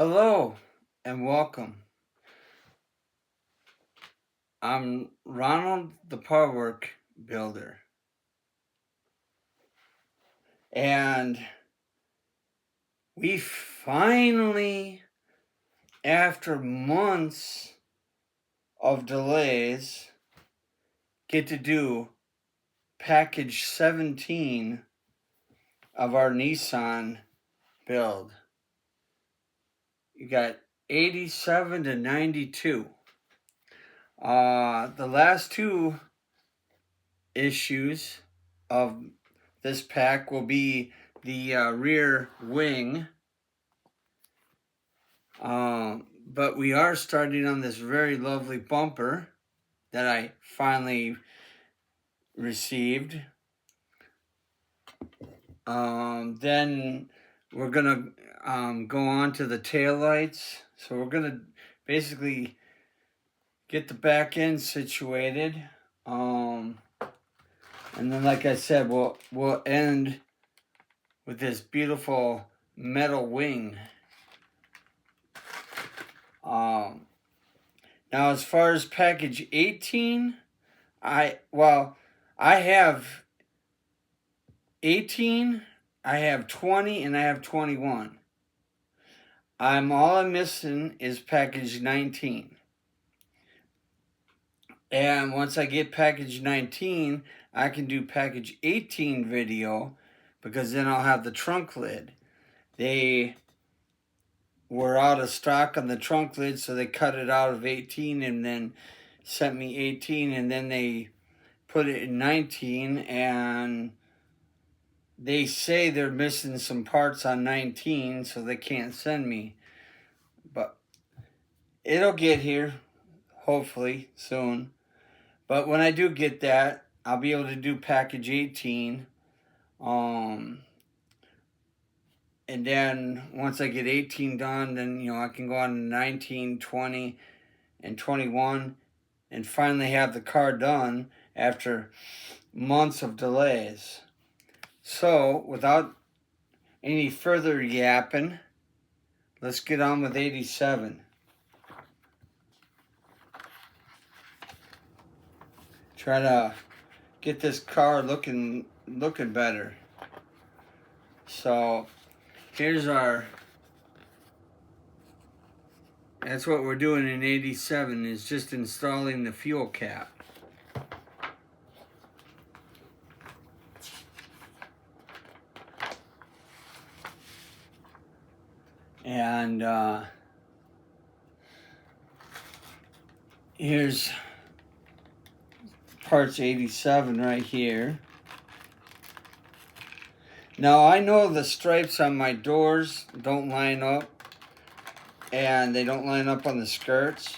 Hello and welcome. I'm Ronald the Powerwork Builder. And we finally, after months of delays, get to do package 17 of our Nissan build. You got 87 to 92. The last two issues of this pack will be the rear wing. But we are starting on this very lovely bumper that I finally received. Then we're gonna go on to the taillights. So we're gonna basically get the back end situated. And then, like I said, we'll end with this beautiful metal wing. Now, as far as package 18, I have 18, I have 20, and I have 21. All I'm missing is package 19. And once I get package 19, I can do package 18 video, because then I'll have the trunk lid. They were out of stock on the trunk lid, so they cut it out of 18 and then sent me 18, and then they put it in 19, and they say they're missing some parts on 19, so they can't send me. But it'll get here, hopefully, soon. But when I do get that, I'll be able to do package 18. And then once I get 18 done, then I can go on to 19, 20, and 21, and finally have the car done after months of delays. So, without any further yapping, let's get on with 87. Try to get this car looking better. So, that's what we're doing in 87, is just installing the fuel cap. And here's parts 87 right here. Now, I know the stripes on my doors don't line up, and they don't line up on the skirts,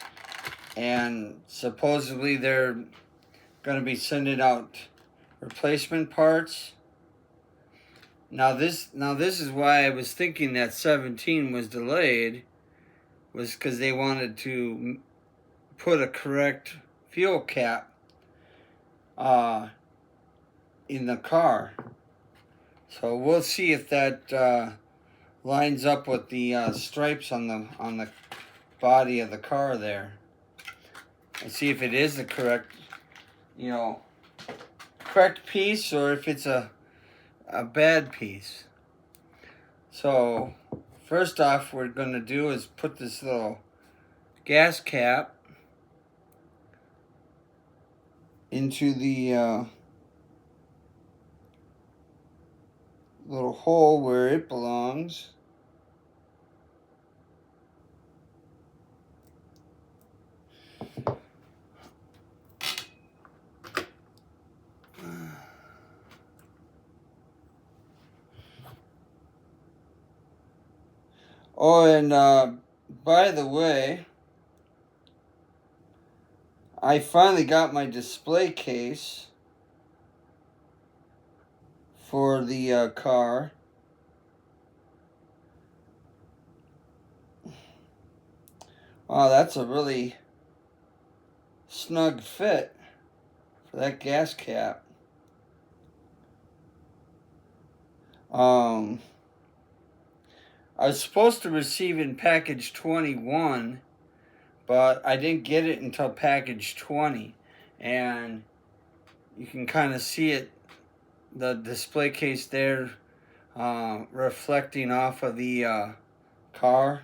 and supposedly they're going to be sending out replacement parts. Now this is why I was thinking that 17 was delayed, was because they wanted to put a correct fuel cap in the car. So we'll see if that lines up with the stripes on the body of the car there, and see if it is the correct piece, or if it's a bad piece. So first off, we're going to do is put this little gas cap into the little hole where it belongs. Oh, and by the way, I finally got my display case for the car. Wow, that's a really snug fit for that gas cap. I was supposed to receive in package 21, but I didn't get it until package 20. And you can kind of see it, the display case there, reflecting off of the car.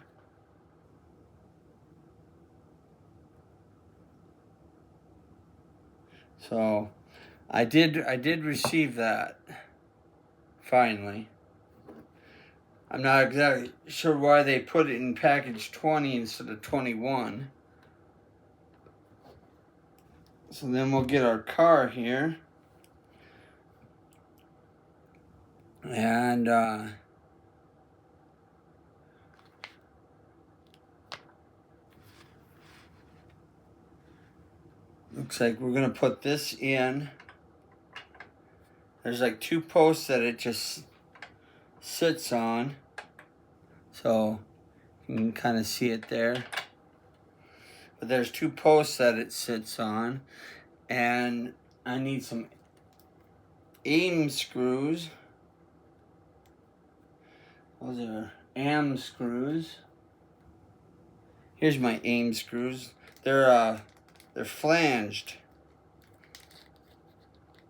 So I did receive that finally. I'm not exactly sure why they put it in package 20 instead of 21. So then we'll get our car here. And looks like we're going to put this in. There's like 2 posts that it just sits on. So you can kind of see it there. But there's 2 posts that it sits on. And I need some aim screws. Those are AM screws. Here's my aim screws. They're flanged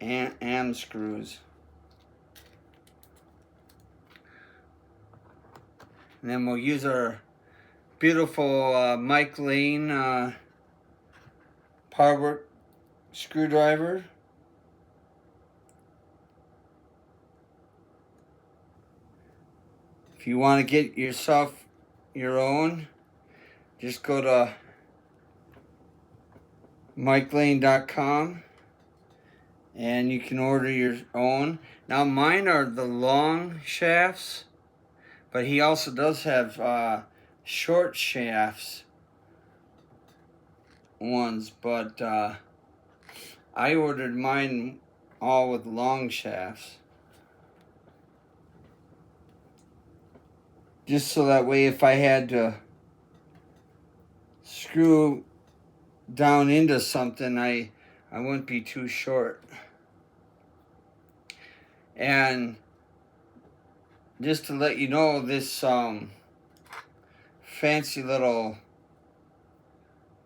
AM screws. And then we'll use our beautiful Mike Lane power work screwdriver. If you want to get yourself your own, just go to mikelane.com and you can order your own. Now mine are the long shafts, but he also does have short shafts ones, but I ordered mine all with long shafts. Just so that way if I had to screw down into something, I wouldn't be too short. And just to let you know, this fancy little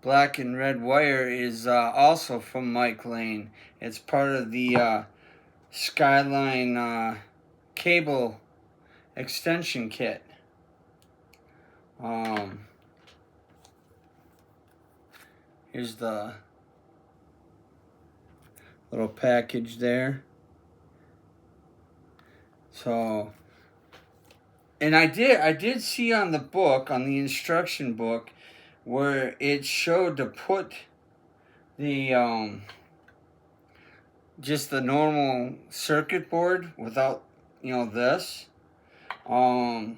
black and red wire is also from Mike Lane. It's part of the Skyline cable extension kit. Here's the little package there. So, and I did see on the book, on the instruction book, where it showed to put the just the normal circuit board without, this. But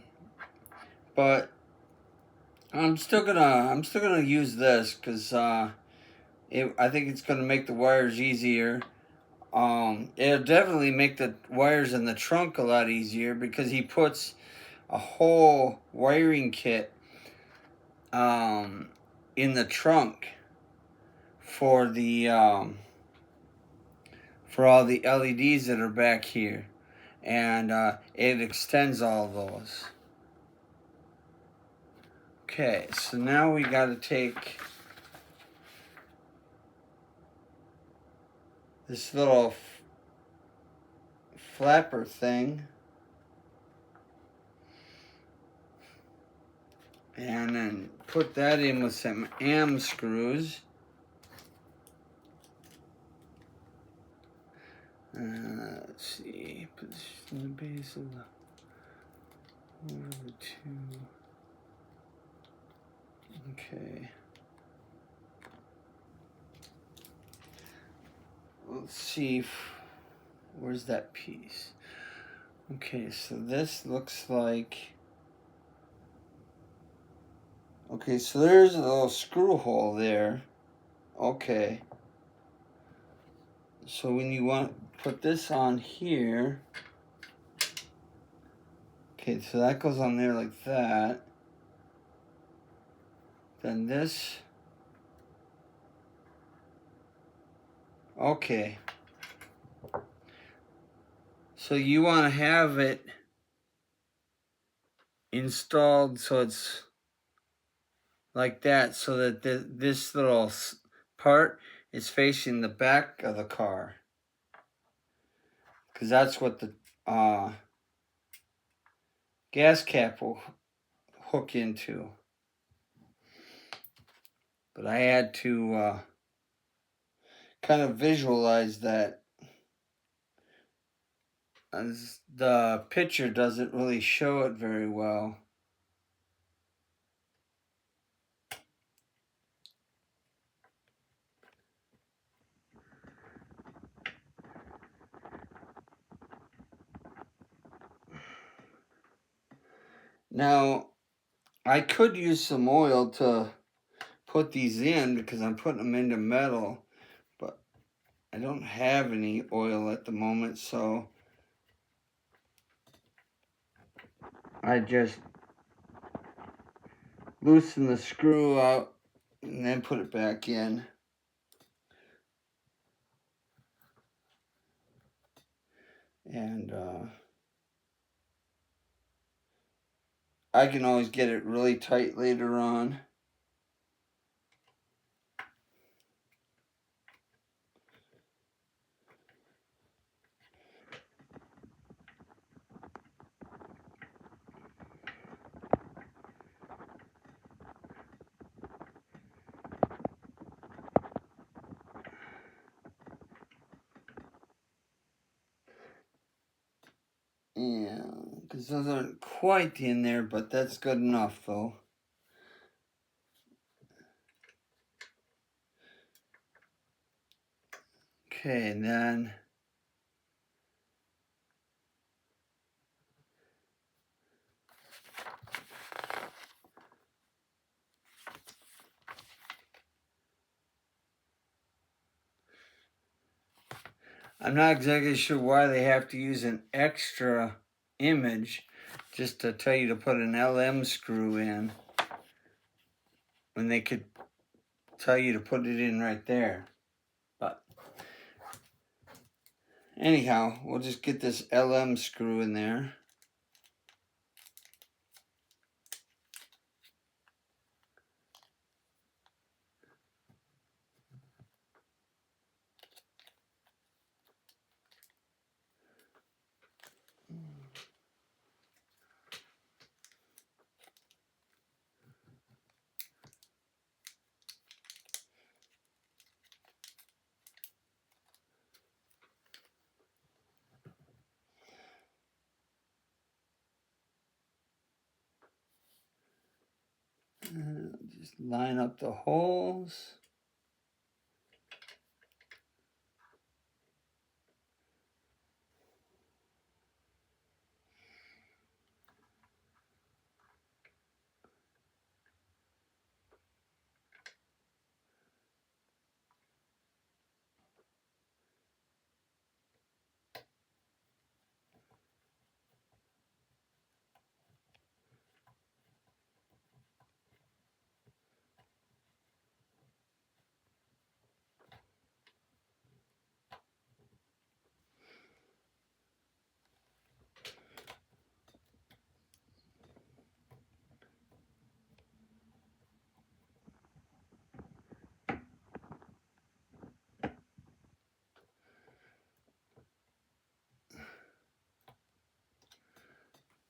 I'm still gonna use this because I think it's gonna make the wires easier. It'll definitely make the wires in the trunk a lot easier because he puts a whole wiring kit in the trunk for the for all the LEDs that are back here, and it extends all those. Okay, so now we got to take this little flapper thing and then put that in with some AM screws. Let's see, position the base of the over the 2. Okay. Let's see where's that piece. Okay, so this looks like, okay, so there's a little screw hole there. Okay. So when you want to put this on here, okay, so that goes on there like that. Then this, okay. So you want to have it installed so it's like that, so that this little part is facing the back of the car, because that's what the gas cap will hook into. But I had to kind of visualize that, as the picture doesn't really show it very well. Now, I could use some oil to put these in because I'm putting them into metal, but I don't have any oil at the moment, so I just loosen the screw out and then put it back in. And I can always get it really tight later on. Yeah, because those aren't quite in there, but that's good enough though. Okay, and then I'm not exactly sure why they have to use an extra image just to tell you to put an LM screw in when they could tell you to put it in right there. But anyhow, we'll just get this LM screw in there. Just line up the holes.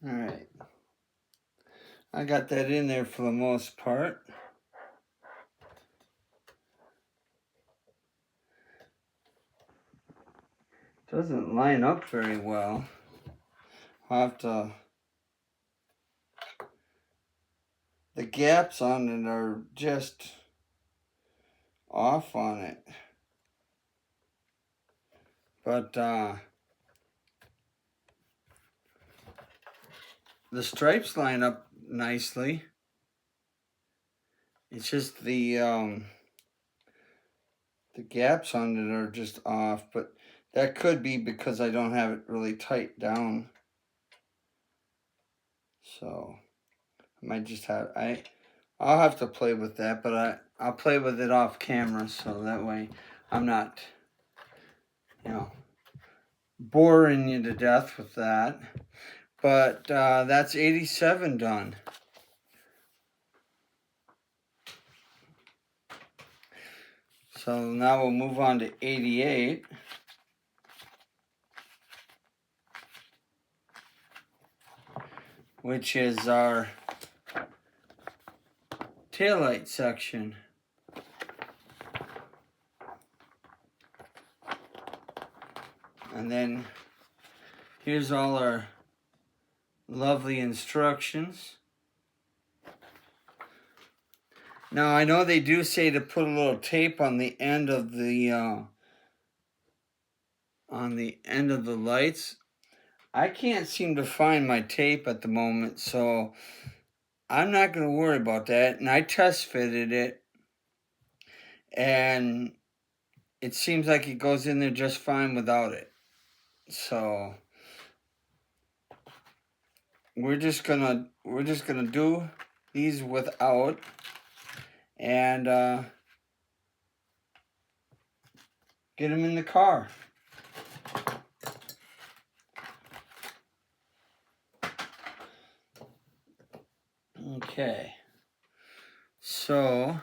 All right. I got that in there for the most part. Doesn't line up very well. I'll have to... The gaps on it are just off on it. But the stripes line up nicely. It's just the gaps on it are just off, but that could be because I don't have it really tight down. So I might just have I'll have to play with that, but I'll play with it off camera so that way I'm not, you know, boring you to death with that. But that's 87 done. So now we'll move on to 88. Which is our taillight section. And then here's all our lovely instructions. Now I know they do say to put a little tape on the end of the lights. I can't seem to find my tape at the moment, so I'm not going to worry about that. And I test fitted it, and it seems like it goes in there just fine without it. So we're just gonna do these without, and get them in the car. Okay, so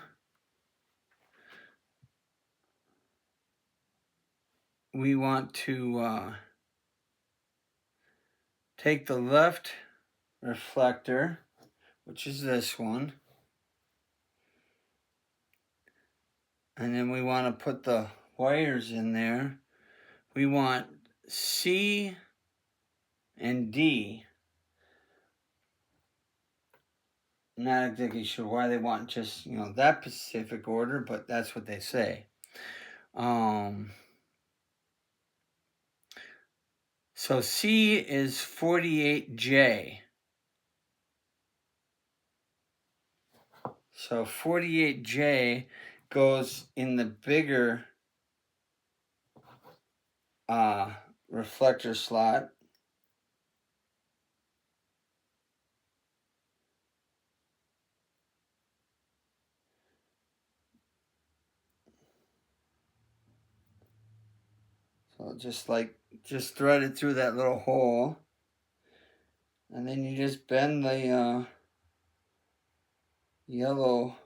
we want to take the left reflector, which is this one, and then we want to put the wires in there. We want C and D. Not exactly sure why they want just, that specific order, but that's what they say. So C is 48J. So 48J goes in the bigger reflector slot. So just thread it through that little hole, and then you just bend the yellow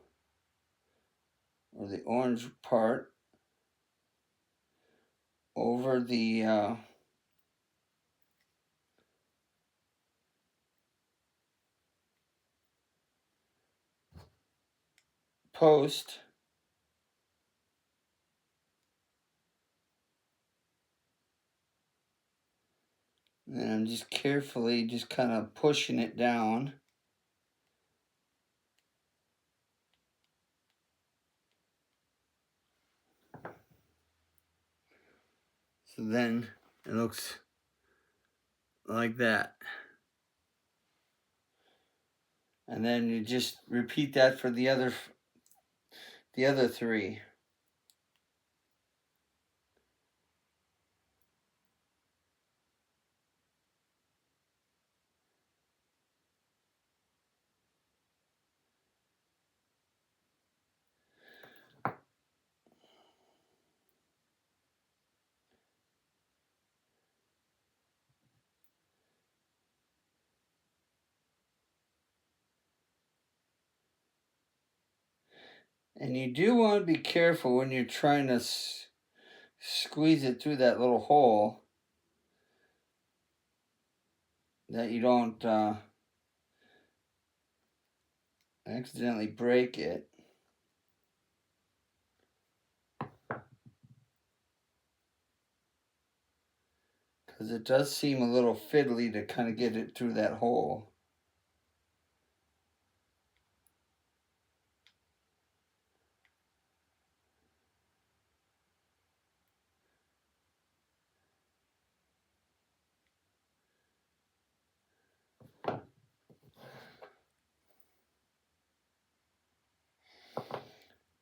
or the orange part over the post. And I'm just carefully just kind of pushing it down. So then it looks like that. And then you just repeat that for the other three. And you do want to be careful when you're trying to squeeze it through that little hole, that you don't accidentally break it. Because it does seem a little fiddly to kind of get it through that hole.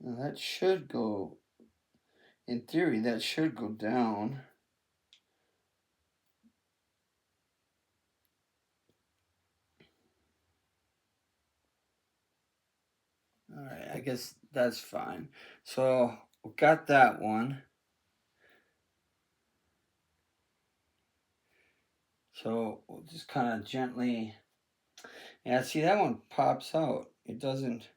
Now that should go, in theory, that should go down. All right, I guess that's fine. So we got that one. So we'll just kind of gently, yeah, see that one pops out. It doesn't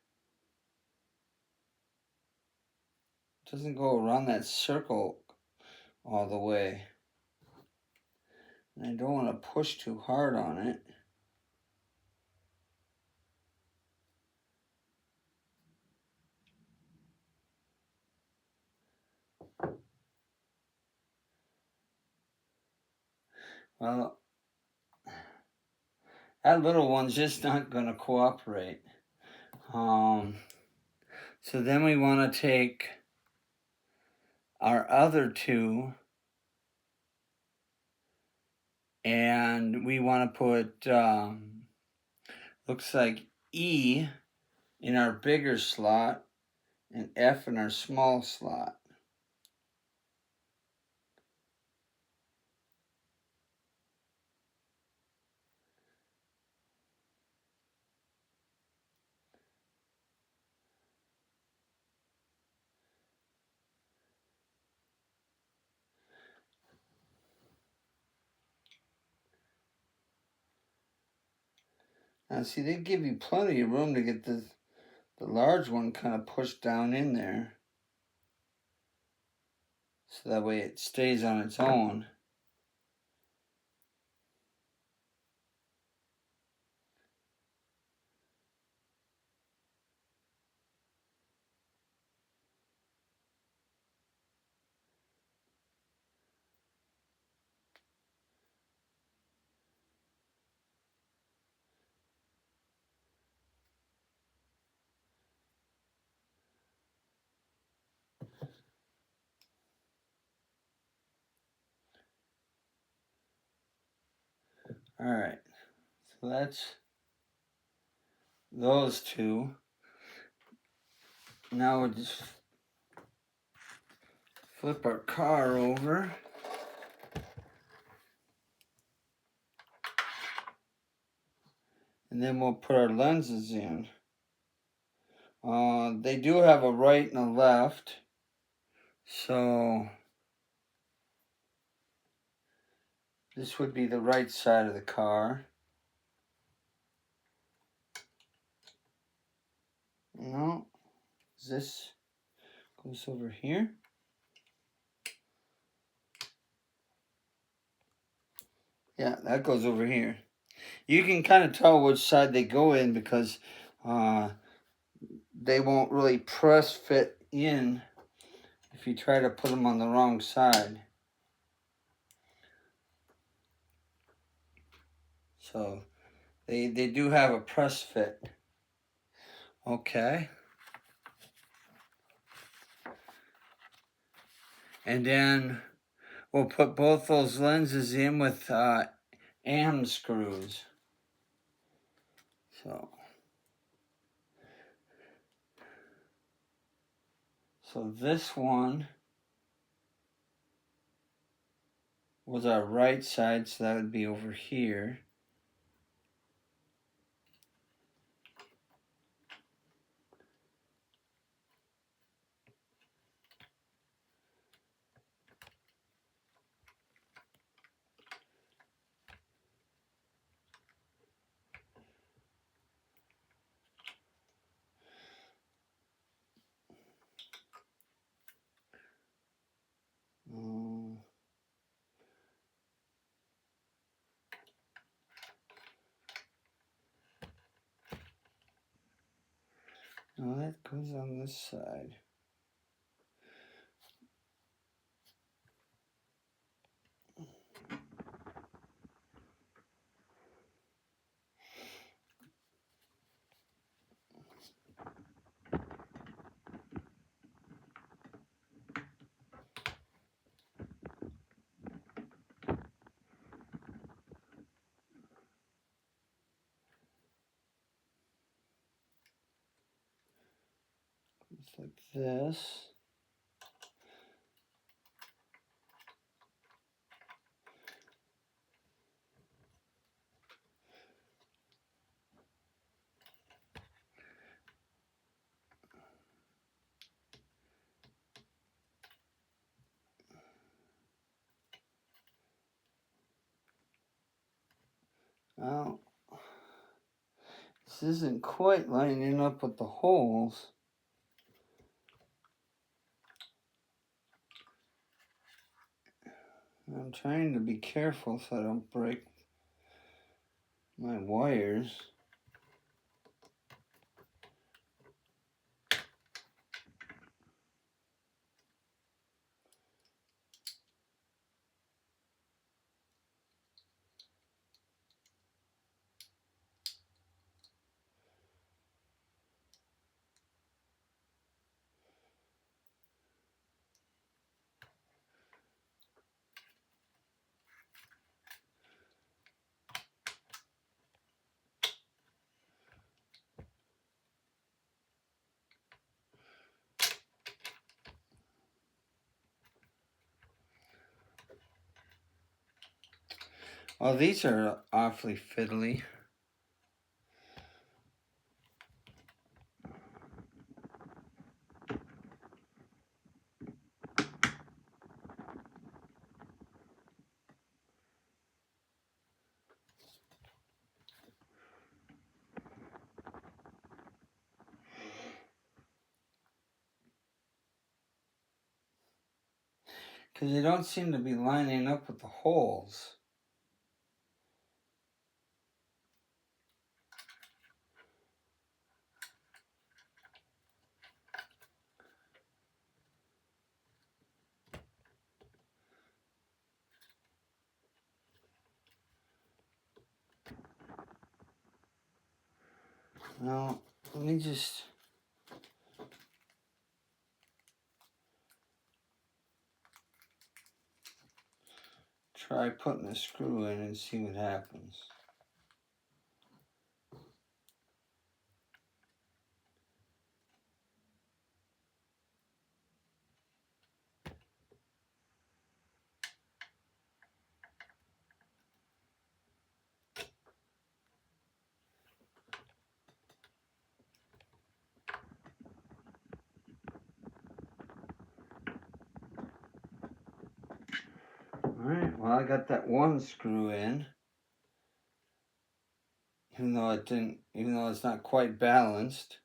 go around that circle all the way. And I don't want to push too hard on it. Well, that little one's just not going to cooperate. So then we want to take our other two and we want to put, looks like E in our bigger slot and F in our small slot. Now see, they give you plenty of room to get the large one kind of pushed down in there. So that way it stays on its own. All right, so that's those two. Now we'll just flip our car over. And then we'll put our lenses in. They do have a right and a left. So this would be the right side of the car. No, this goes over here. Yeah, that goes over here. You can kind of tell which side they go in because they won't really press fit in if you try to put them on the wrong side. So they do have a press fit. Okay. And then we'll put both those lenses in with AM screws. So this one was our right side, so that would be over here. No, that goes on this side. It's like this. Well, this isn't quite lining up with the holes. I'm trying to be careful so I don't break my wires. Oh, these are awfully fiddly. Because they don't seem to be lining up with the holes. Now, let me just try putting a screw in and see what happens. Alright, well I got that one screw in. Even though it's not quite balanced.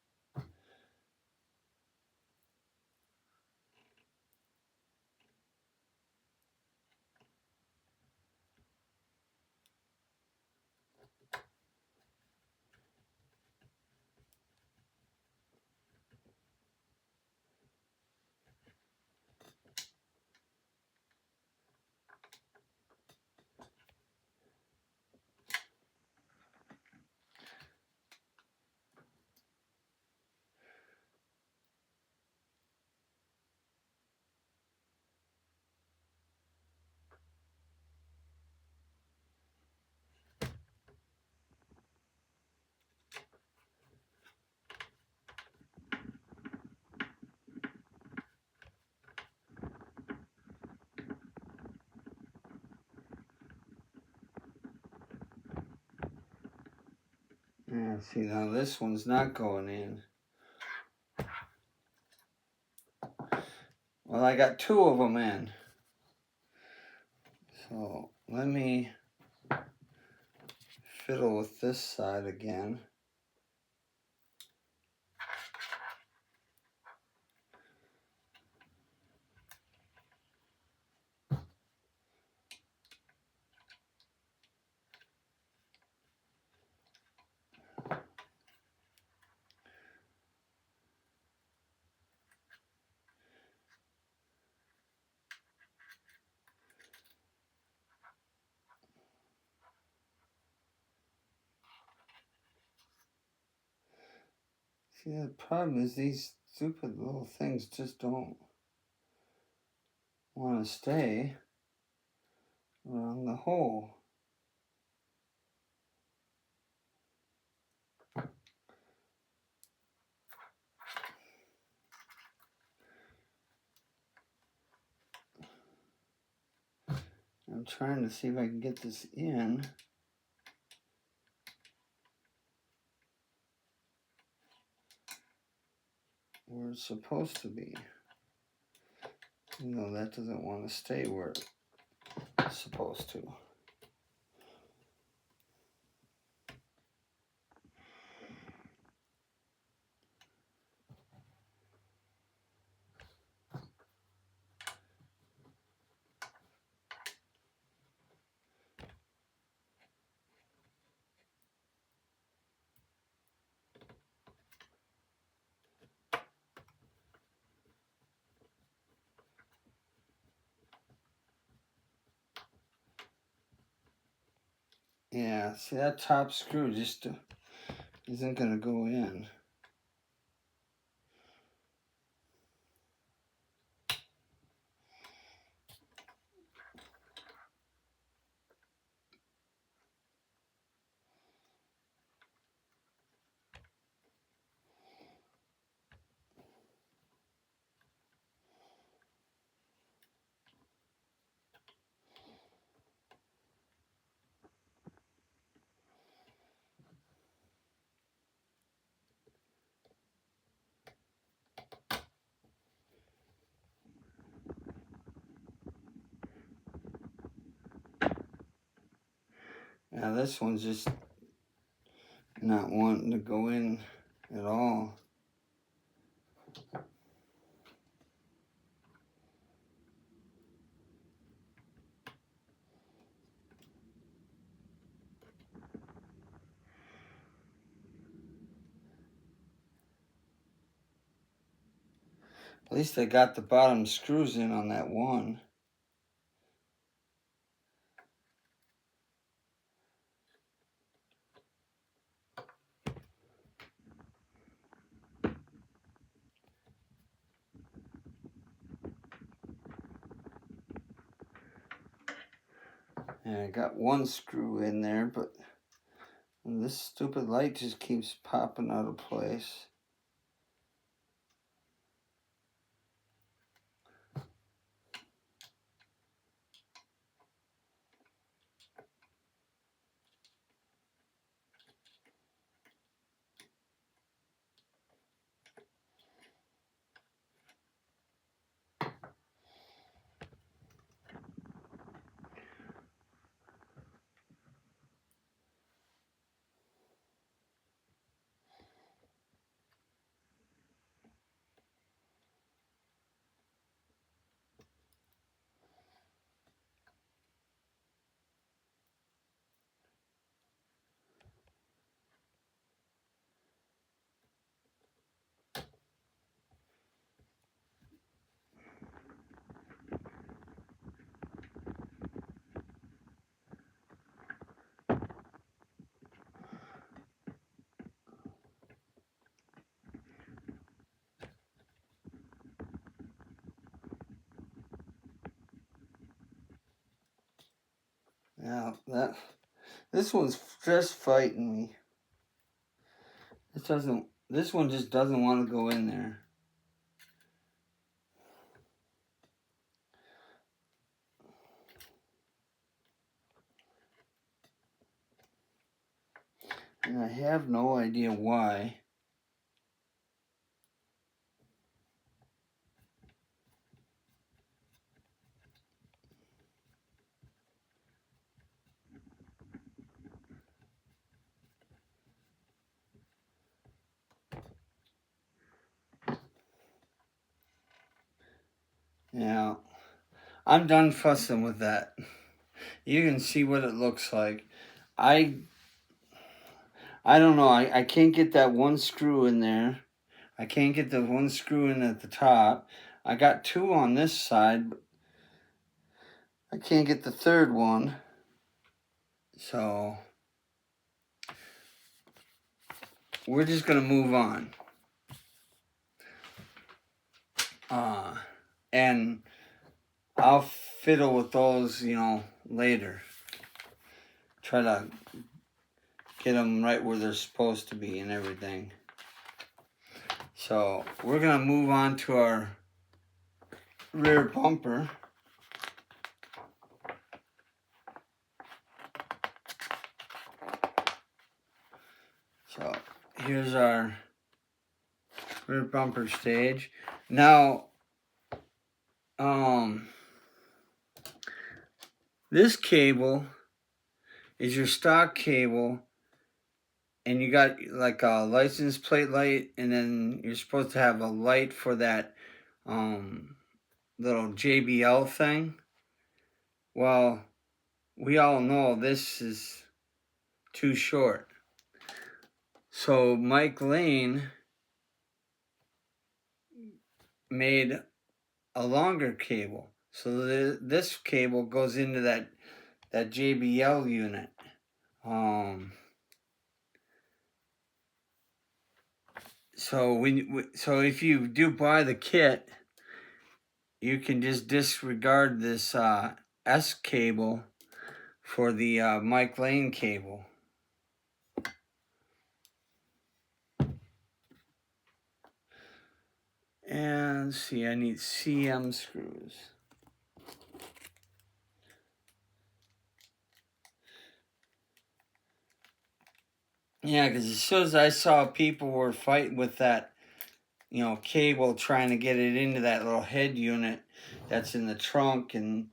Yeah, see now this one's not going in. Well, I got two of them in. So let me fiddle with this side again. See, the problem is these stupid little things just don't want to stay around the hole. I'm trying to see if I can get this in where it's supposed to be. No, that doesn't want to stay where it's supposed to. Yeah, see that top screw just isn't going to go in. Now this one's just not wanting to go in at all. At least I got the bottom screws in on that one. And I got one screw in there, but this stupid light just keeps popping out of place. Now this one's just fighting me. This one just doesn't want to go in there. And I have no idea why. Now, I'm done fussing with that. You can see what it looks like. I don't know. I can't get that one screw in there. I can't get the one screw in at the top. I got two on this side, but I can't get the third one. So we're just going to move on. And I'll fiddle with those, later. Try to get them right where they're supposed to be and everything. So we're going to move on to our rear bumper. So here's our rear bumper stage. Now, this cable is your stock cable, and you got like a license plate light, and then you're supposed to have a light for that little JBL thing. Well, we all know this is too short. So Mike Lane made a longer cable. So this cable goes into that JBL unit. So if you do buy the kit, you can just disregard this S cable for the Mike Lane cable. And let's see, I need CM screws. Yeah, because as soon as I saw people were fighting with that, cable, trying to get it into that little head unit that's in the trunk, and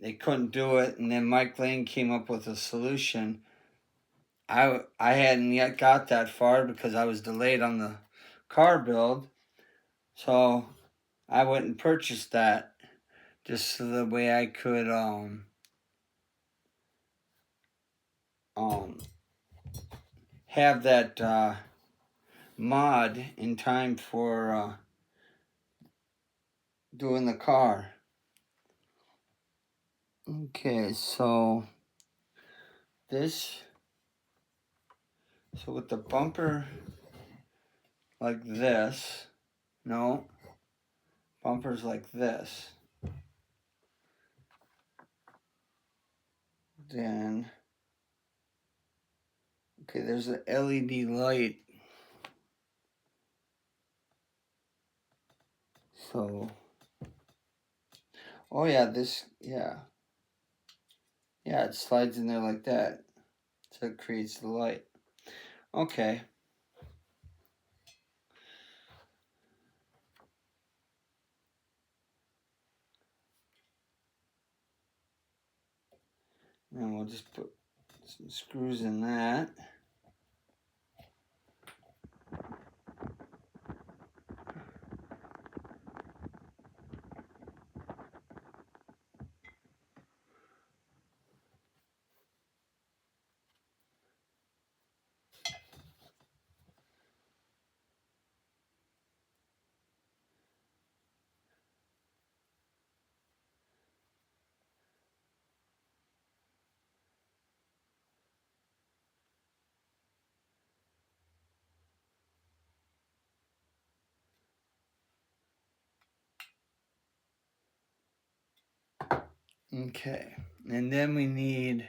they couldn't do it. And then Mike Lane came up with a solution. I hadn't yet got that far because I was delayed on the car build. So I went and purchased that just so the way I could have that mod in time for doing the car. Okay, so with the bumper like this, no, bumper's like this, then, okay, there's an LED light, so, oh yeah, yeah, it slides in there like that, so it creates the light. Okay. And we'll just put some screws in that. Okay, and then we need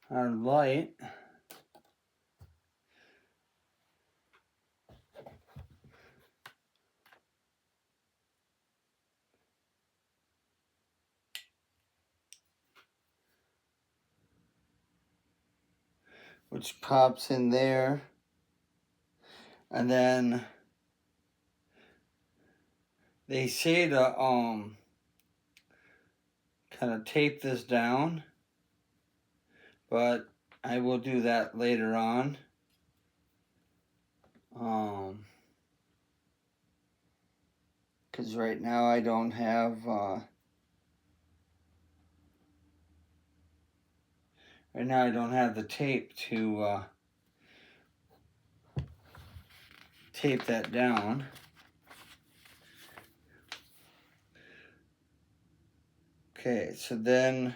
our light. Which pops in there. And then they say to kind of tape this down, but I will do that later on. Because right now I don't have the tape to tape that down. Okay, so then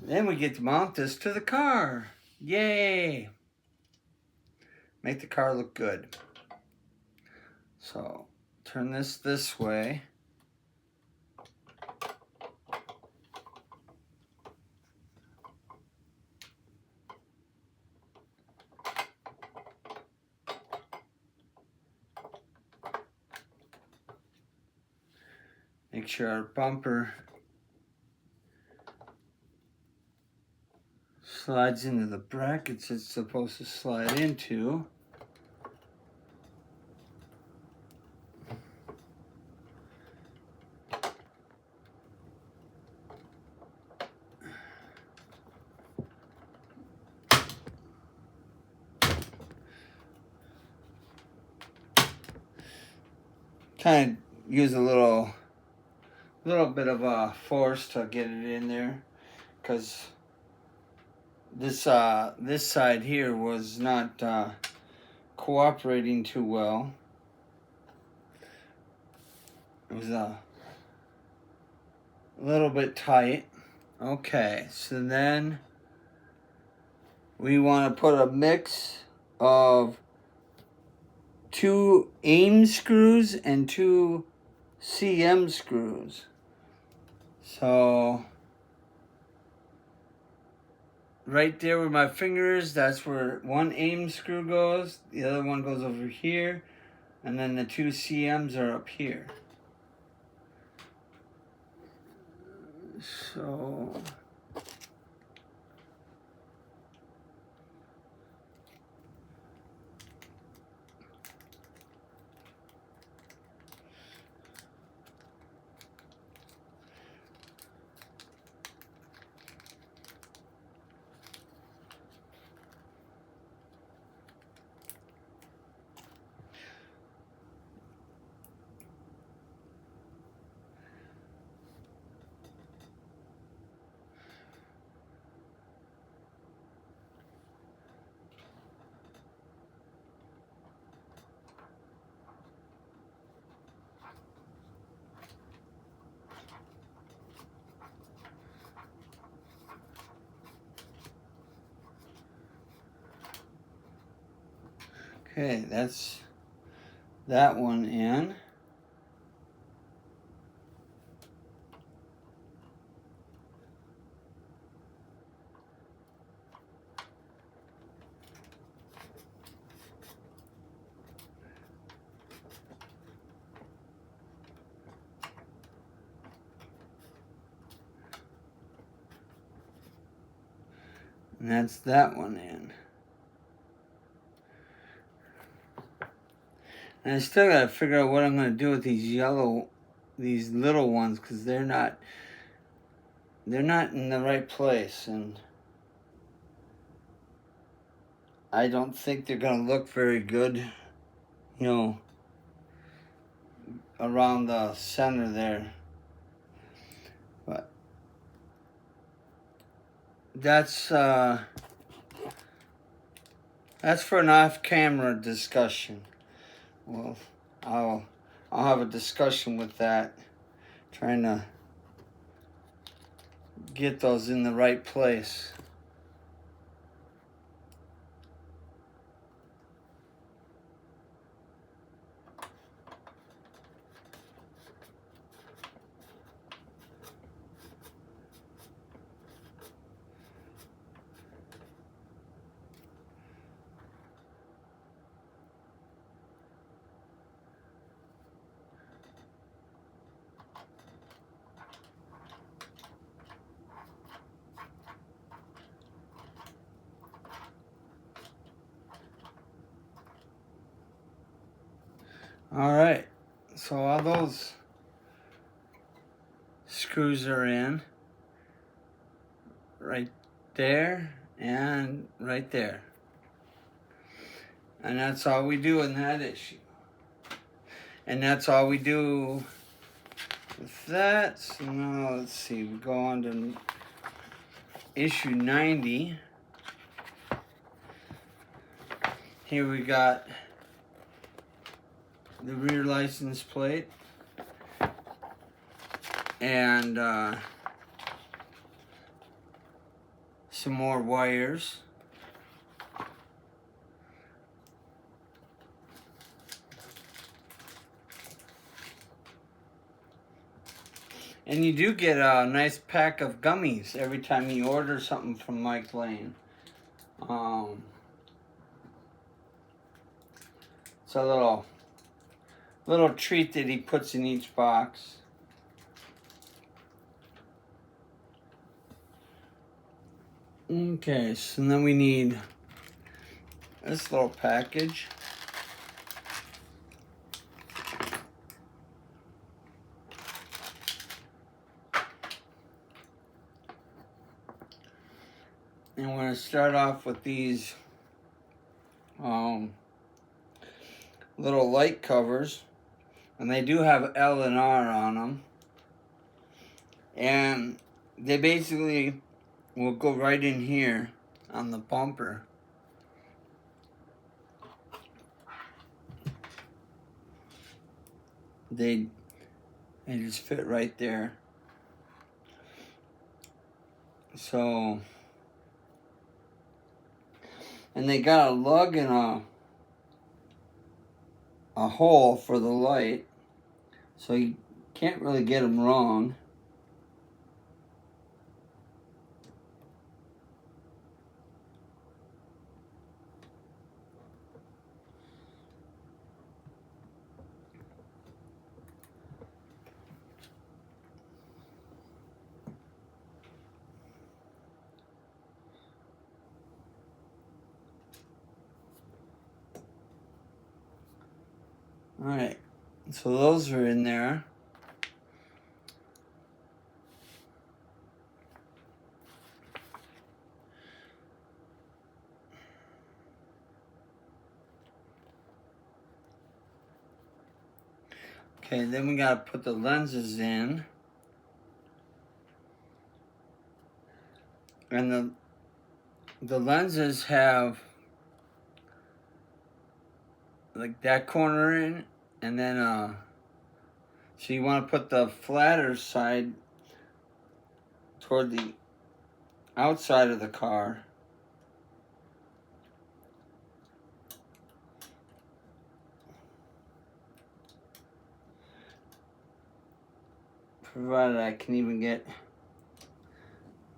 we get to mount this to the car. Yay! Make the car look good. So turn this way. Make sure our bumper slides into the brackets it's supposed to slide into. Kind of use a little bit of a force to get it in there, because this side here was not cooperating too well. It was a little bit tight. Okay, so then we want to put a mix of 2 AIM screws and 2 CM screws. So right there where my finger is, that's where one AIM screw goes. The other one goes over here. And then the 2 CMs are up here. So okay, that's that one in. And that's that one in. And I still gotta figure out what I'm gonna do with these little ones, because they're not in the right place, and I don't think they're gonna look very good, you know, around the center there. But that's for an off-camera discussion. Well, I'll have a discussion with that, trying to get those in the right place. All right, so all those screws are in right there and right there. And that's all we do in that issue. And that's all we do with that. So now let's see, we go on to issue 90. Here we got the rear license plate and some more wires. And you do get a nice pack of gummies every time you order something from Mike Lane. It's a little treat that he puts in each box. Okay, so then we need this little package. And we're going to start off with these little light covers. And they do have L and R on them. And they basically will go right in here on the bumper. They just fit right there. So, and they got a lug and a hole for the light, so you can't really get them wrong. Alright, so those are in there. Okay, then we gotta put the lenses in. And the lenses have like that corner in, and then so you want to put the flatter side toward the outside of the car. Provided I can even get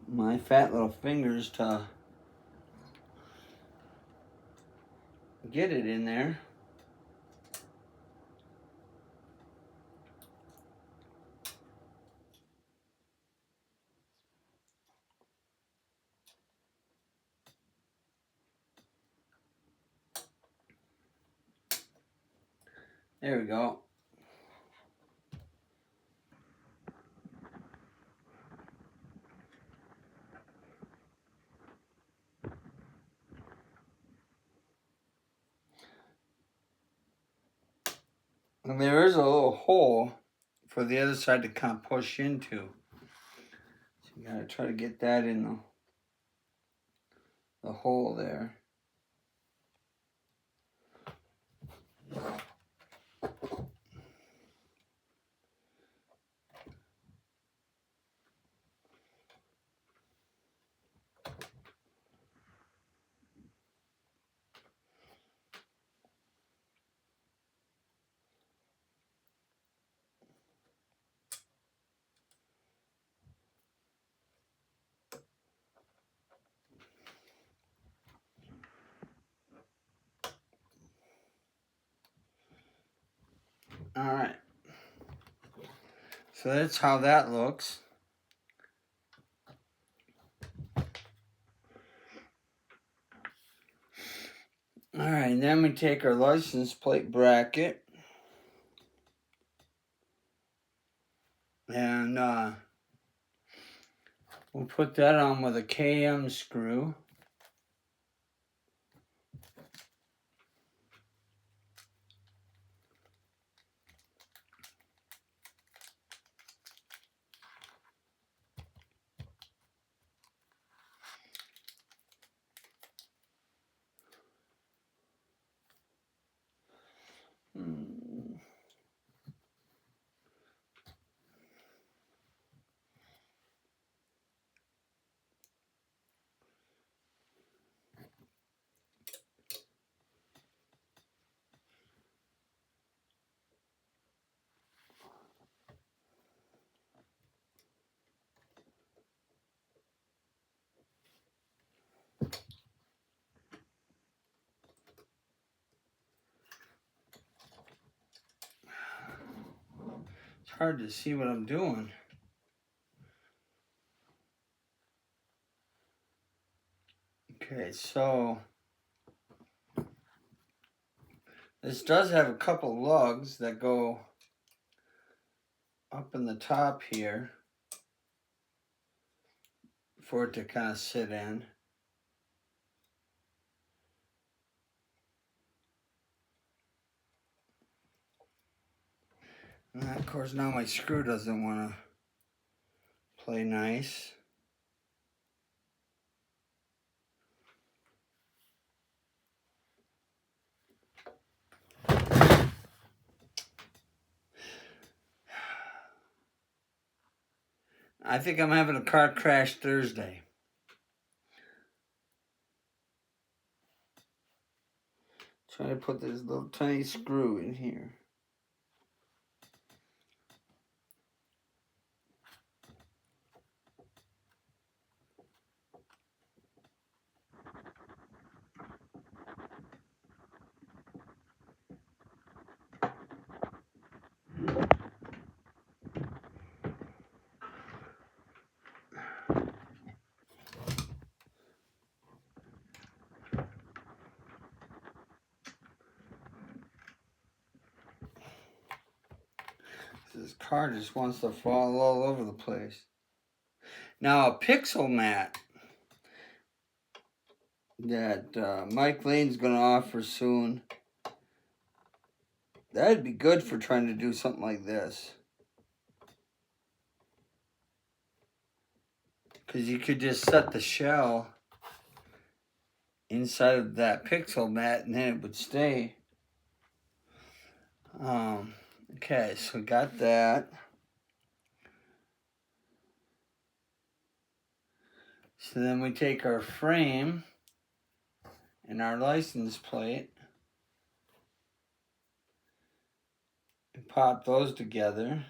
my fat little fingers to get it in there. There we go. And there is a little hole for the other side to kind of push into. So you gotta try to get that in the hole there. Alright. So that's how that looks. Alright, then we take our license plate bracket and we'll put that on with a KM screw. It's hard to see what I'm doing. Okay, so this does have a couple lugs that go up in the top here for it to kind of sit in. And of course now my screw doesn't want to play nice. I think I'm having a car crash Thursday. Try to put this little tiny screw in here. This car just wants to fall all over the place. Now a pixel mat that Mike Lane's going to offer soon. That'd be good for trying to do something like this. Because you could just set the shell inside of that pixel mat and then it would stay. Okay, so we got that. So then we take our frame and our license plate and pop those together.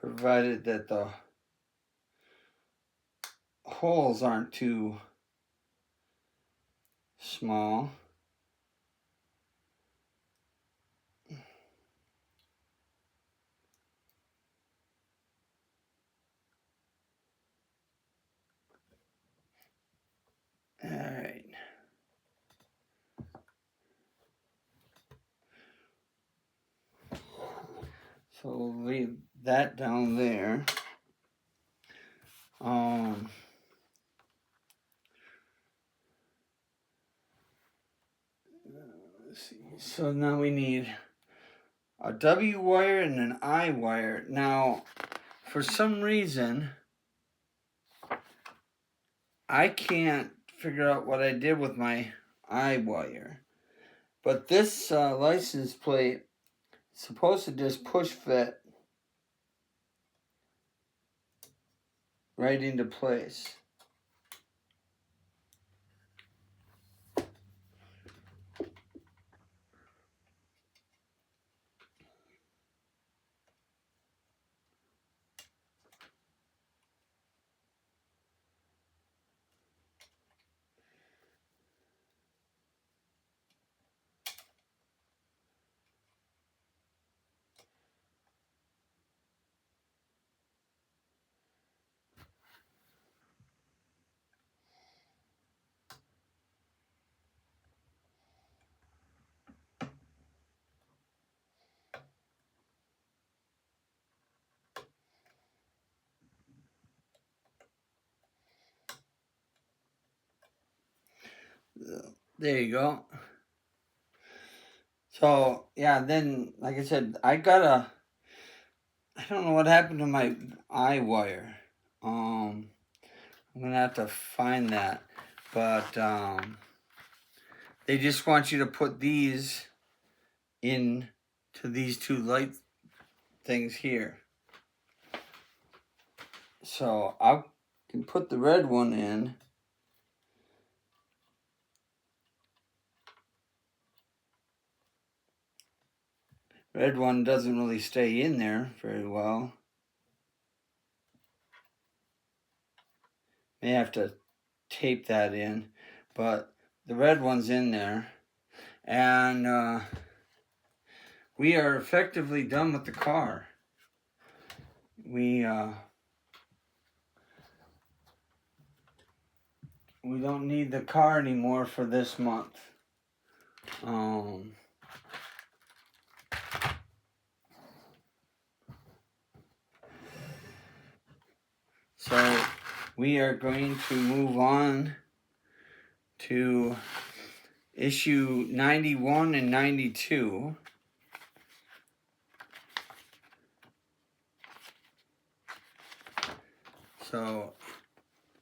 Provided that the holes aren't too small. All right. So we'll leave that down there. Let's see. So now we need a W wire and an I wire. Now, for some reason, I can't figure out what I did with my I wire. But this license plate is supposed to just push fit right into place. There you go. So, yeah, then, like I said, I don't know what happened to my I wire. I'm going to have to find that. But they just want you to put these in to these two light things here. So I can put the red one in. Red one doesn't really stay in there very well. May have to tape that in, but the red one's in there. And we are effectively done with the car. We don't need the car anymore for this month. So we are going to move on to issue 91 and 92. So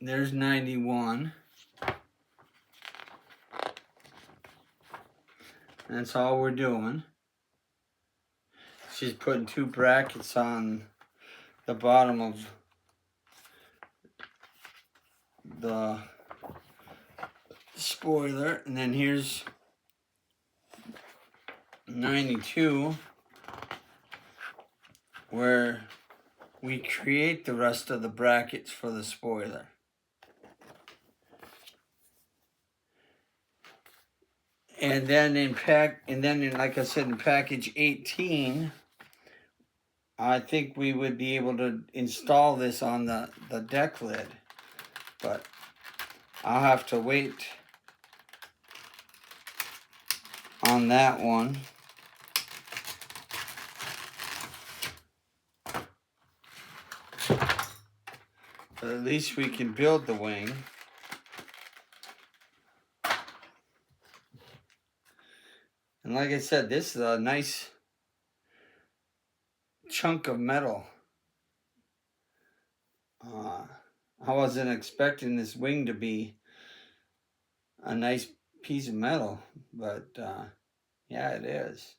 there's 91. That's all we're doing. She's putting 2 brackets on the bottom of the spoiler, and then here's 92 where we create the rest of the brackets for the spoiler. And then like I said, in package 18, I think we would be able to install this on the deck lid, but I'll have to wait on that one. But at least we can build the wing. And like I said, this is a nice chunk of metal. I wasn't expecting this wing to be a nice piece of metal, but yeah, it is.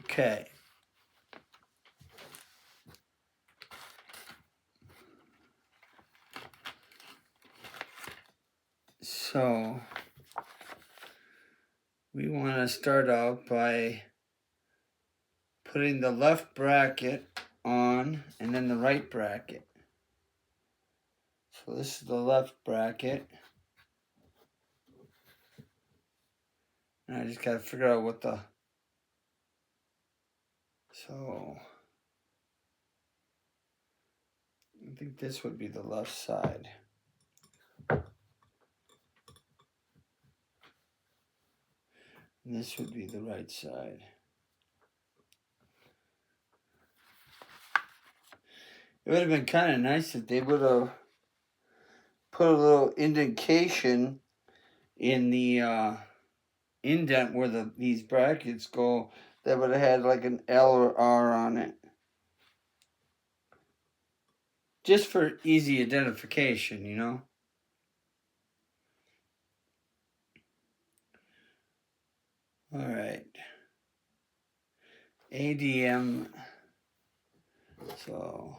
Okay. So we want to start out by putting the left bracket on and then the right bracket. So this is the left bracket. And I just got to figure out what the... So I think this would be the left side. And this would be the right side. It would have been kind of nice if they would have put a little indentation in the indent where these brackets go. That would have had like an L or R on it. Just for easy identification, you know? All right. ADM. So...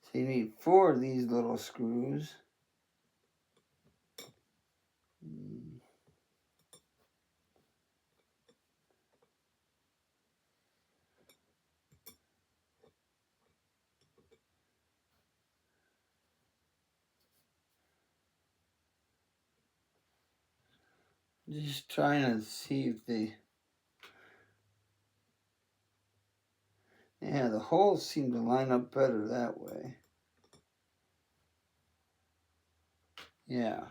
So you need 4 of these little screws. Just trying to see if they... Yeah, the holes seem to line up better that way. Yeah.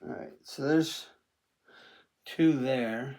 All right, so there's 2 there.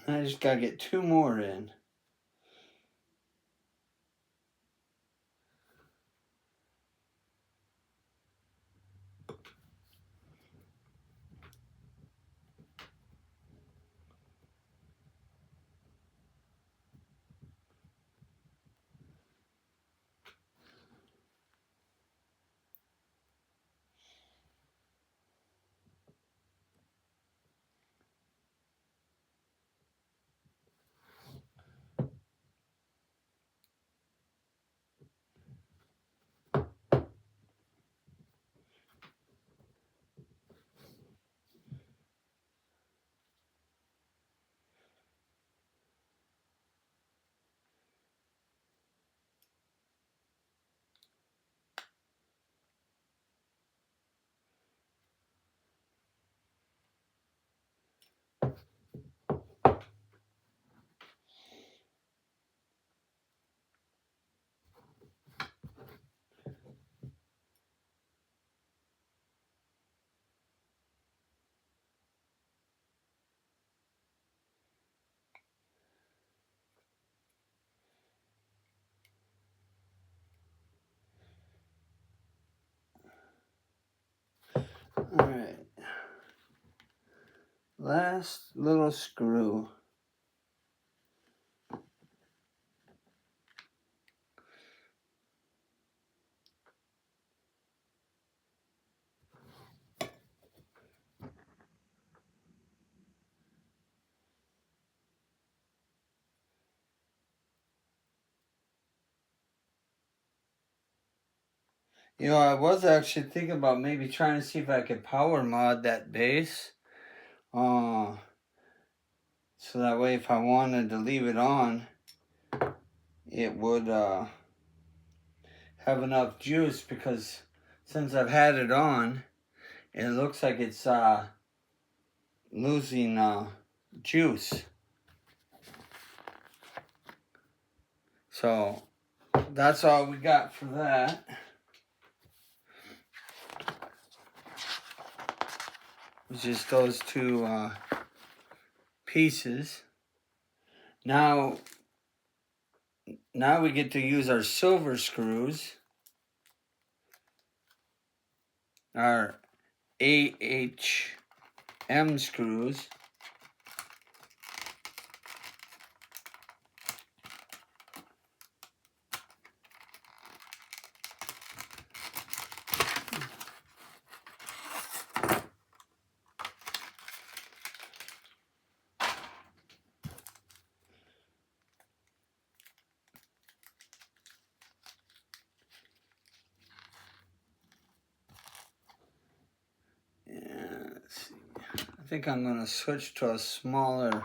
I just gotta get 2 more in. Alright. Last little screw. You know, I was actually thinking about maybe trying to see if I could power mod that base. So that way if I wanted to leave it on, it would have enough juice, because since I've had it on, it looks like it's losing juice. So that's all we got for that. It's just those 2 pieces. Now we get to use our silver screws, our AHM screws. Let's see. I think I'm going to switch to a smaller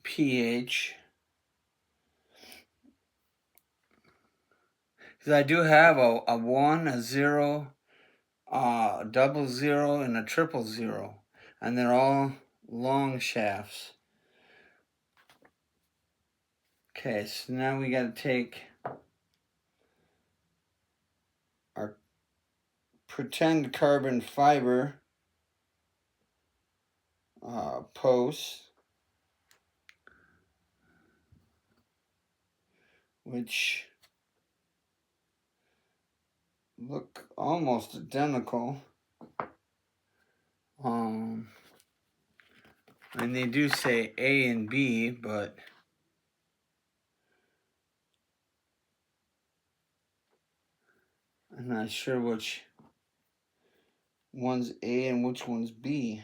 pH, because I do have a 1, a 0, a 00, and a 000, and they're all long shafts. Okay, so now we got to take our pretend carbon fiber posts, which look almost identical. And they do say A and B, but I'm not sure which one's A and which one's B.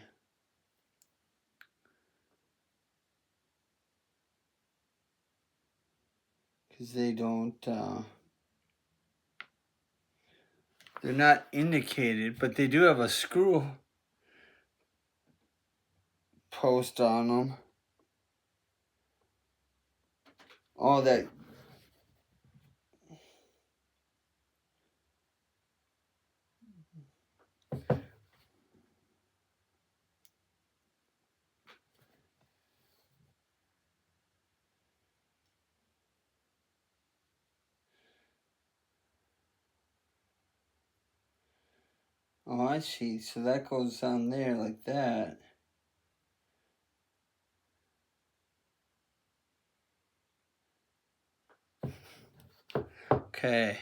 Because they don't, they're not indicated, but they do have a screw post on them. Oh, that. Oh, I see. So that goes on there like that. Okay.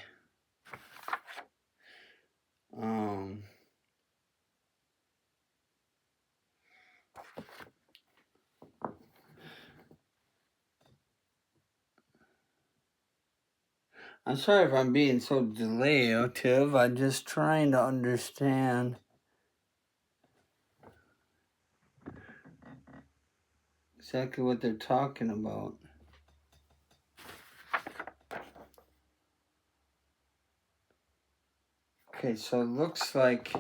I'm sorry if I'm being so delayative. I'm just trying to understand exactly what they're talking about. Okay, so it looks like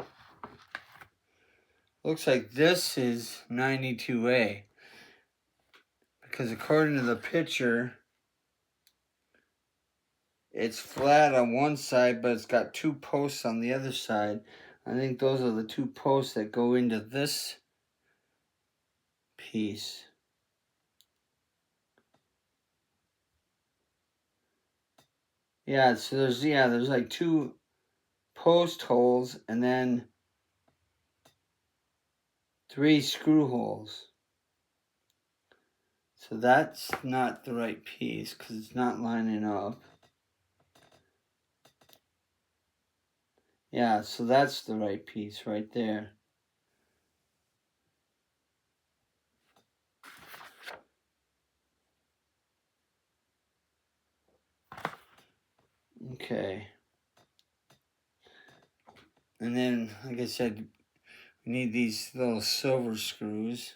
this is 92A because according to the picture, it's flat on one side, but it's got two posts on the other side. I think those are the two posts that go into this piece. Yeah, so there's like two post holes and then 3 screw holes. So that's not the right piece because it's not lining up. Yeah, so that's the right piece right there. Okay. And then, like I said, we need these little silver screws.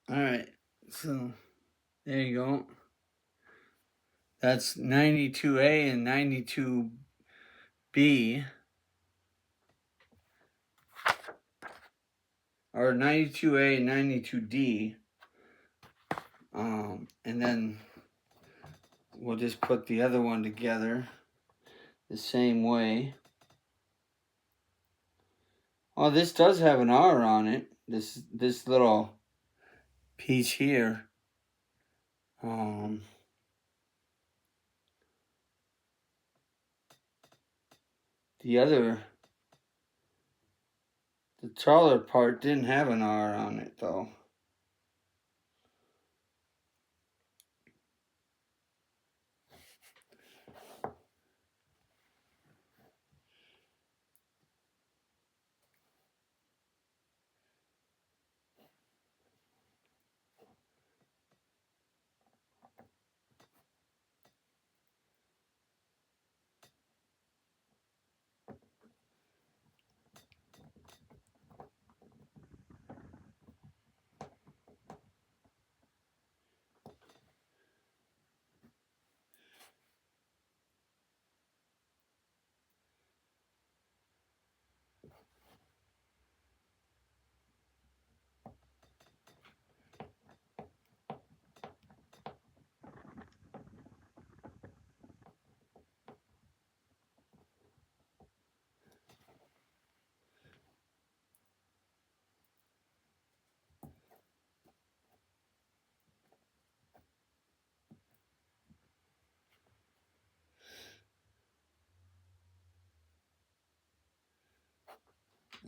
Alright, so there you go. That's 92A and 92B. Or 92A and 92D. And then we'll just put the other one together the same way. Oh, this does have an R on it. This little piece here. The taller part didn't have an R on it though.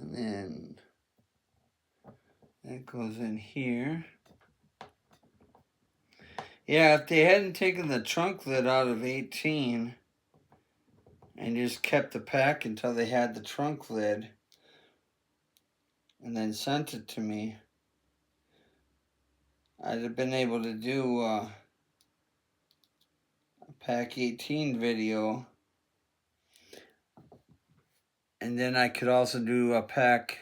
And then that goes in here. Yeah, if they hadn't taken the trunk lid out of 18 and just kept the pack until they had the trunk lid and then sent it to me, I'd have been able to do a pack 18 video, and then I could also do a pack.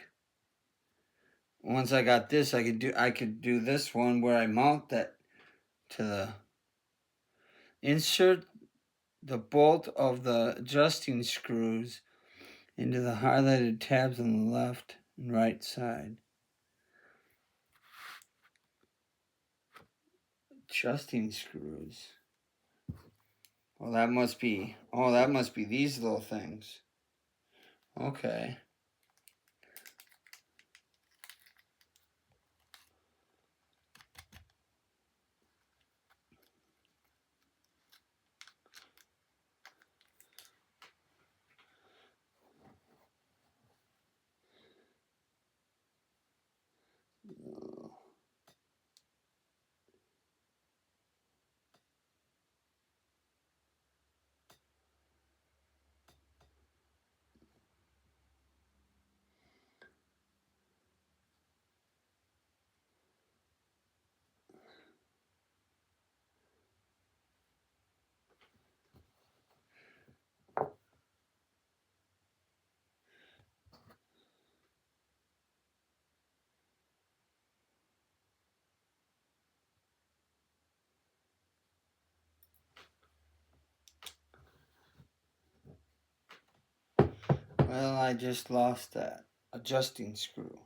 Once I got this, I could do this one where I mount that to the insert the bolt of the adjusting screws into the highlighted tabs on the left and right side. Adjusting screws. Well, that must be these little things. Okay. Well, I just lost that adjusting screw.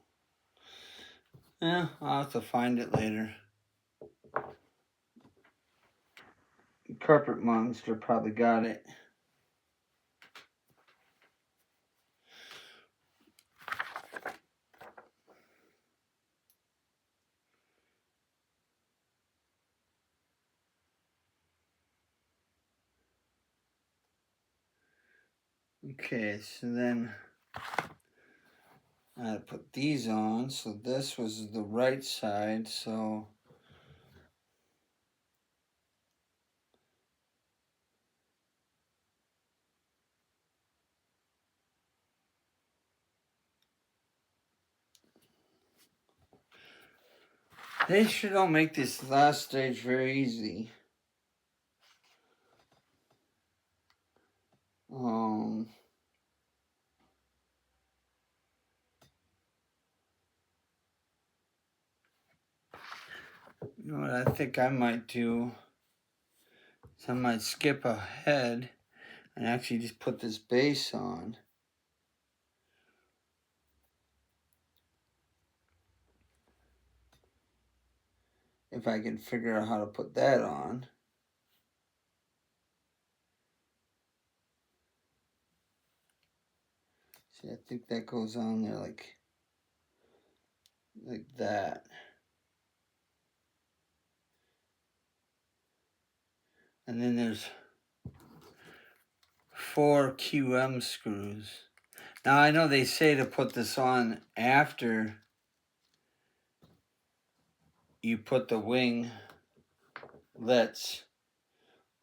Yeah, I'll have to find it later. Carpet monster probably got it. Okay, so then I put these on. So this was the right side, so they sure don't make this last stage very easy. You know what I think I might do is I might skip ahead and actually just put this base on. If I can figure out how to put that on. See, I think that goes on there like that. And then there's 4 QM screws. Now I know they say to put this on after you put the winglets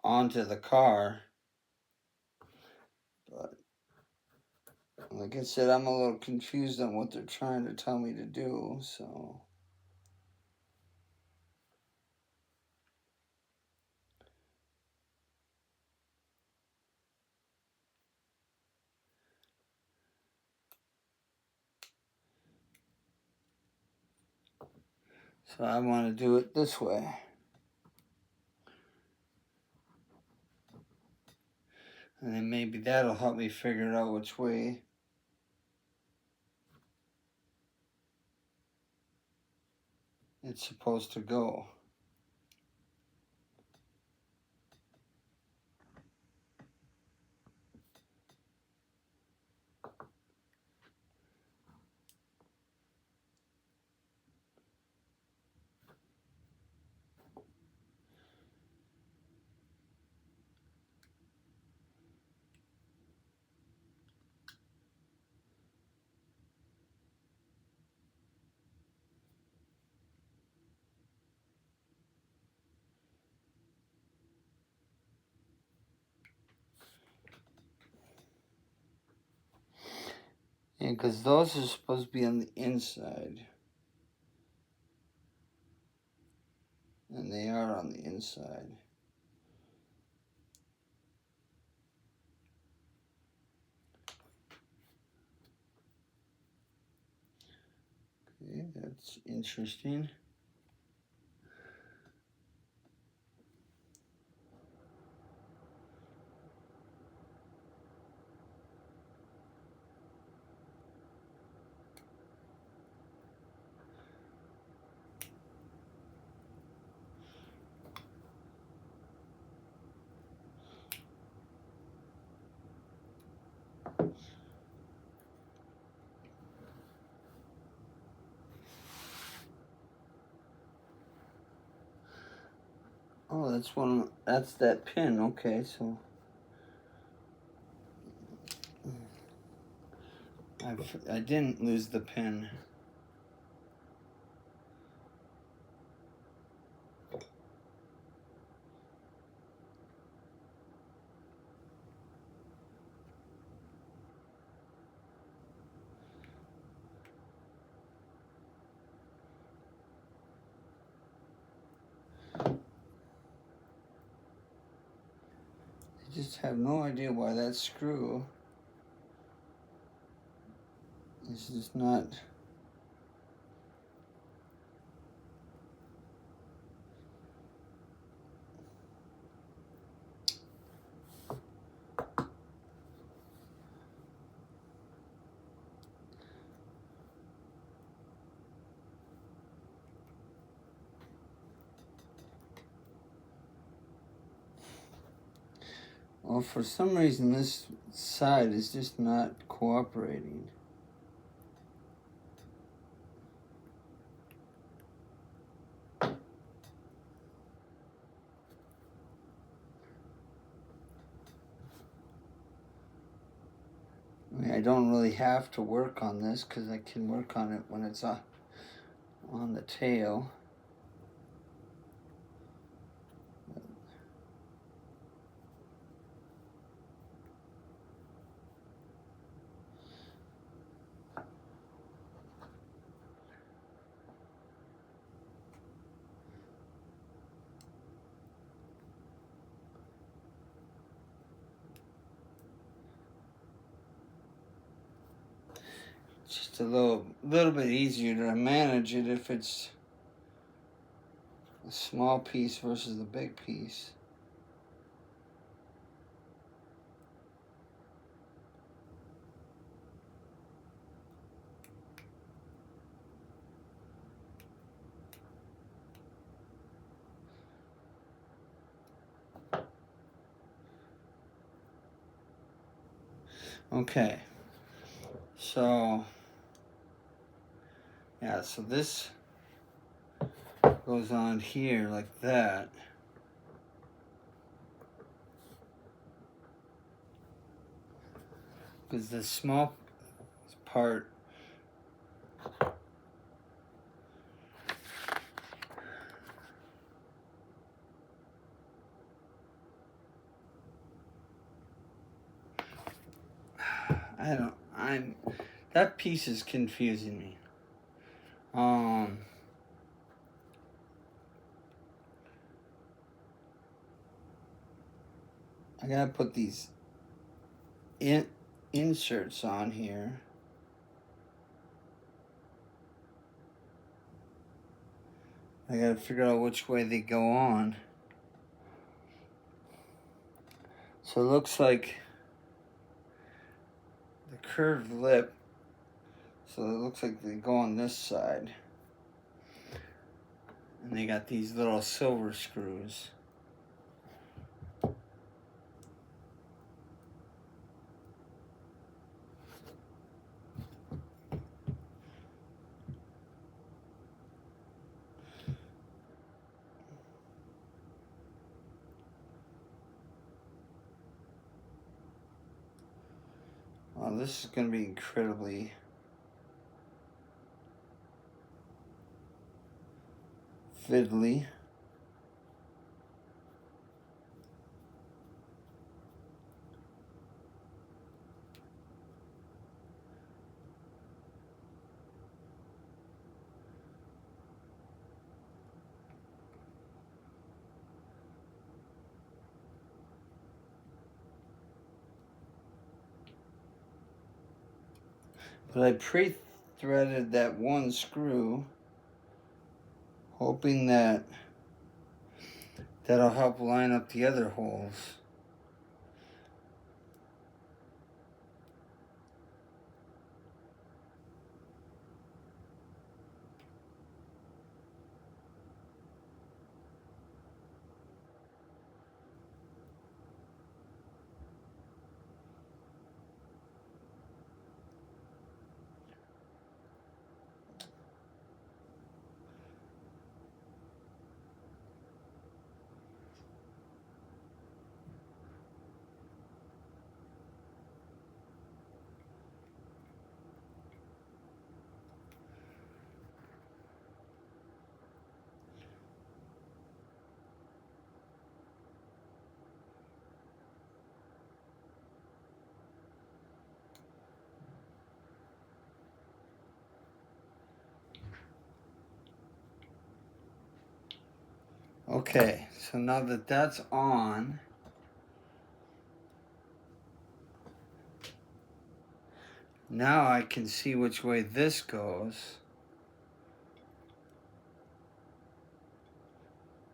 onto the car, but like I said, I'm a little confused on what they're trying to tell me to do, so I want to do it this way. And then maybe that'll help me figure out which way it's supposed to go. because those are supposed to be on the inside. And they are on the inside. Okay, that's interesting. Oh, that's one. That's that pin. Okay, so I didn't lose the pin. I just have no idea why that screw is just not. Well, for some reason, this side is just not cooperating. I mean, I don't really have to work on this because I can work on it when it's on the tail. Just a little bit easier to manage it if it's a small piece versus a big piece. Okay, so yeah, so this goes on here like that. Because the small part that piece is confusing me. I gotta put these inserts on here. I gotta figure out which way they go on. So it looks like the curved lip, so it looks like they go on this side. And they got these little silver screws. Wow, this is going to be incredibly fiddly. But I pre-threaded that one screw, hoping that that'll help line up the other holes. Okay, so now that that's on, now I can see which way this goes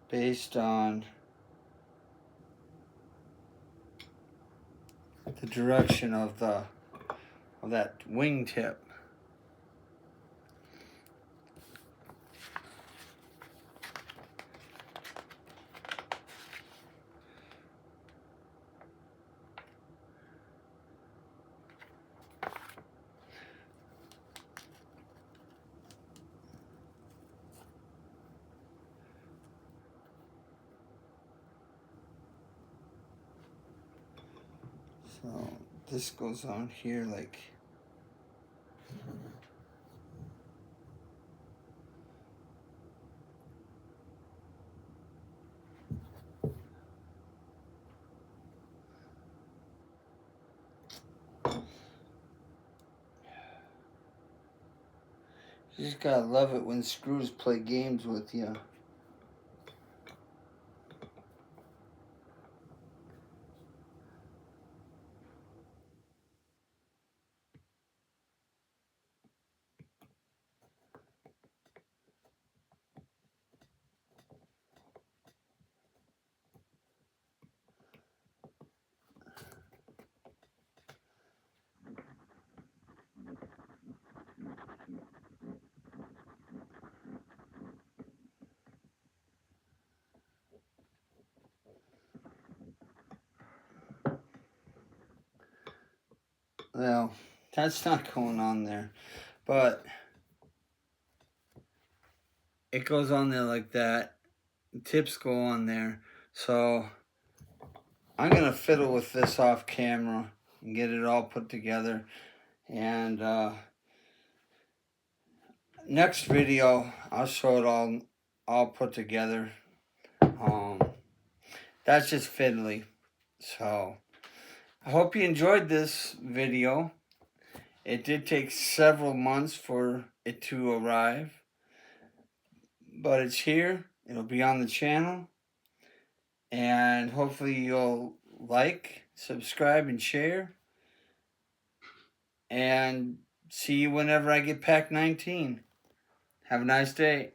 based on the direction of that wingtip. So this goes on here like you just gotta love it when screws play games with you. Well, that's not going on there, but it goes on there like that. The tips go on there. So I'm gonna fiddle with this off camera and get it all put together. And next video, I'll show it all put together. That's just fiddly. So I hope you enjoyed this video. It did take several months for it to arrive, but it's here. It'll be on the channel, and hopefully you'll like, subscribe, and share. And see you whenever I get pack 19. Have a nice day.